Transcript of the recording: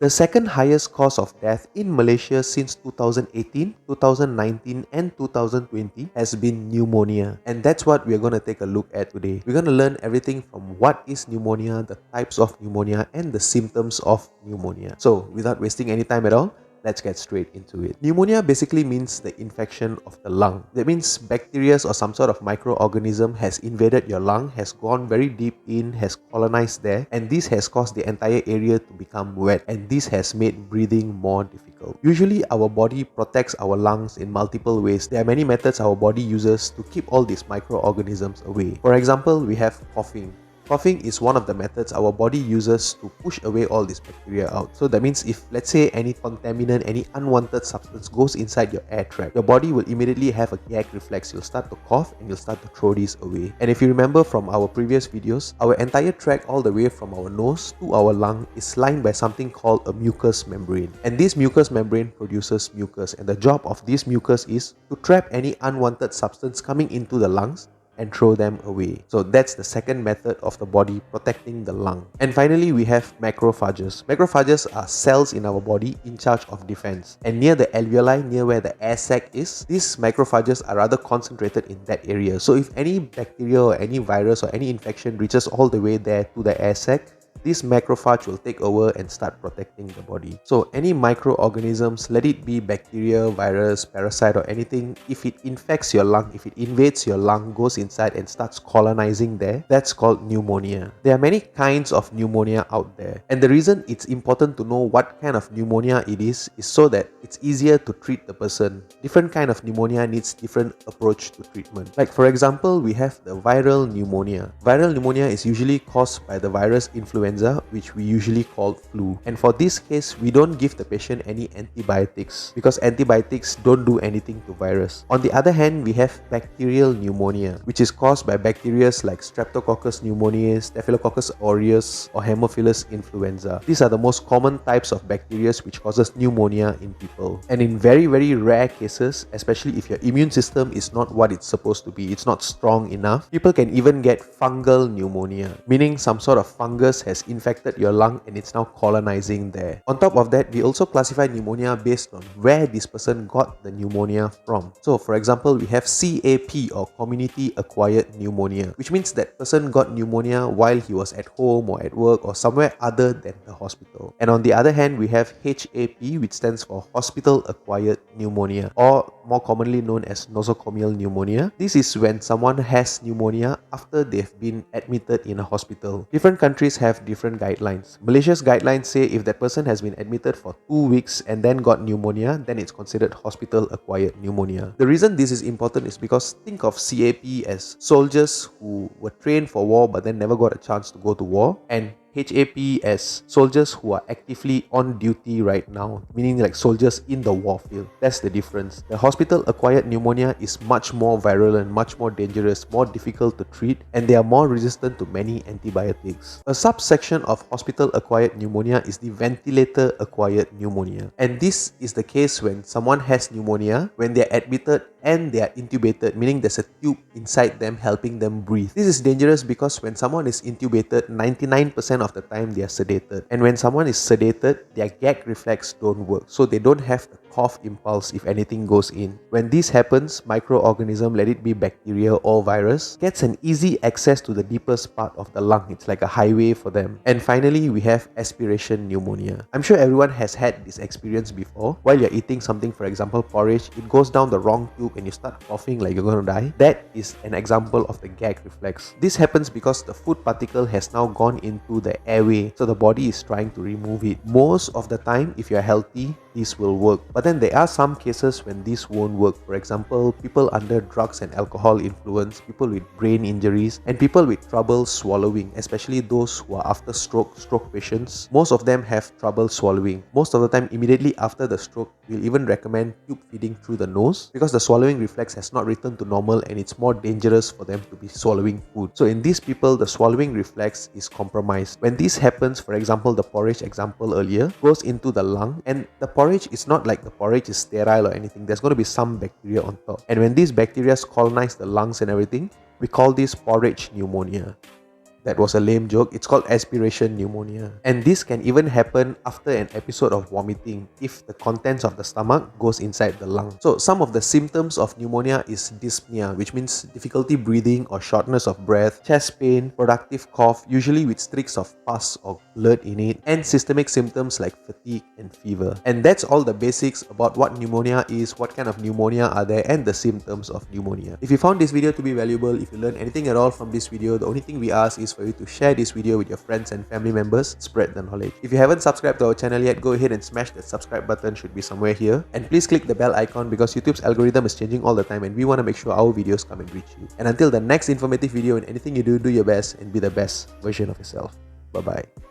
The second highest cause of death in Malaysia since 2018, 2019 and 2020 has been pneumonia. And that's what we're going to take a look at today. We're going to learn everything from what is pneumonia, the types of pneumonia and the symptoms of pneumonia. So without wasting any time at all, let's get straight into it. Pneumonia basically means the infection of the lung. That means bacteria or some sort of microorganism has invaded your lung, has gone very deep in, has colonized there, and this has caused the entire area to become wet, and this has made breathing more difficult. Usually our body protects our lungs in multiple ways. There are many methods our body uses to keep all these microorganisms away. For example, we have coughing. Coughing is one of the methods our body uses to push away all this bacteria out. So that means if, let's say, any contaminant, any unwanted substance goes inside your air tract, your body will immediately have a gag reflex. You'll start to cough and you'll start to throw these away. And if you remember from our previous videos, our entire tract all the way from our nose to our lung is lined by something called a mucous membrane. And this mucous membrane produces mucus, and the job of this mucus is to trap any unwanted substance coming into the lungs and throw them away. So that's the second method of the body protecting the lung. And finally, we have macrophages. Macrophages are cells in our body in charge of defense. And near the alveoli, near where the air sac is, these macrophages are rather concentrated in that area. So if any bacteria or any virus or any infection reaches all the way there to the air sac, this macrophage will take over and start protecting the body. So any microorganisms, let it be bacteria, virus, parasite or anything, if it infects your lung, if it invades your lung, goes inside and starts colonizing there, that's called pneumonia. There are many kinds of pneumonia out there, and the reason it's important to know what kind of pneumonia it is so that it's easier to treat the person. Different kind of pneumonia needs different approach to treatment. Like for example, we have the viral pneumonia. Viral pneumonia is usually caused by the virus influenza, which we usually call flu. And for this case, we don't give the patient any antibiotics because antibiotics don't do anything to virus. On the other hand, we have bacterial pneumonia, which is caused by bacteria like Streptococcus pneumoniae, Staphylococcus aureus or Haemophilus influenza. These are the most common types of bacteria which causes pneumonia in people. And in very, very rare cases, especially if your immune system is not what it's supposed to be, it's not strong enough, people can even get fungal pneumonia, meaning some sort of fungus has infected your lung and it's now colonizing there. On top of that, we also classify pneumonia based on where this person got the pneumonia from. So for example, we have CAP or community acquired pneumonia, which means that person got pneumonia while he was at home or at work or somewhere other than the hospital. And on the other hand, we have HAP, which stands for hospital acquired pneumonia, or more commonly known as nosocomial pneumonia. This is when someone has pneumonia after they've been admitted in a hospital. Different countries have different guidelines. Malaysia's guidelines say if that person has been admitted for 2 weeks and then got pneumonia, then it's considered hospital acquired pneumonia. The reason this is important is because think of CAP as soldiers who were trained for war but then never got a chance to go to war, and HAP as soldiers who are actively on duty right now, meaning like soldiers in the war field. That's the difference. The hospital-acquired pneumonia is much more virulent, much more dangerous, more difficult to treat, and they are more resistant to many antibiotics. A subsection of hospital-acquired pneumonia is the ventilator-acquired pneumonia. And this is the case when someone has pneumonia, when they are admitted and they are intubated, meaning there's a tube inside them helping them breathe. This is dangerous because when someone is intubated, 99% of the time they are sedated. And when someone is sedated, their gag reflex don't work. So they don't have the cough impulse if anything goes in. When this happens, microorganism, let it be bacteria or virus, gets an easy access to the deepest part of the lung. It's like a highway for them. And finally, we have aspiration pneumonia. I'm sure everyone has had this experience before. While you're eating something, for example porridge, it goes down the wrong tube and you start coughing like you're gonna die. That is an example of the gag reflex. This happens because the food particle has now gone into the airway, so the body is trying to remove it. Most of the time, if you're healthy, this will work. But then there are some cases when this won't work. For example, people under drugs and alcohol influence, people with brain injuries, and people with trouble swallowing, especially those who are after stroke patients. Most of them have trouble swallowing. Most of the time, immediately after the stroke, we'll even recommend tube feeding through the nose because the swallowing reflex has not returned to normal and it's more dangerous for them to be swallowing food. So in these people, the swallowing reflex is compromised. When this happens, for example, the porridge example earlier, goes into the lung, and the porridge is not like the porridge is sterile or anything. There's going to be some bacteria on top. And when these bacteria colonize the lungs and everything, we call this porridge pneumonia. That was a lame joke. It's called aspiration pneumonia. And this can even happen after an episode of vomiting if the contents of the stomach goes inside the lung. So some of the symptoms of pneumonia is dyspnea, which means difficulty breathing or shortness of breath, chest pain, productive cough, usually with streaks of pus or blood in it, and systemic symptoms like fatigue and fever. And that's all the basics about what pneumonia is, what kind of pneumonia are there, and the symptoms of pneumonia. If you found this video to be valuable, if you learned anything at all from this video, the only thing we ask is for you to share this video with your friends and family members, spread the knowledge. If you haven't subscribed to our channel yet, go ahead and smash that subscribe button, should be somewhere here. And please click the bell icon because YouTube's algorithm is changing all the time and we want to make sure our videos come and reach you. And until the next informative video, in anything you do, do your best and be the best version of yourself. Bye bye.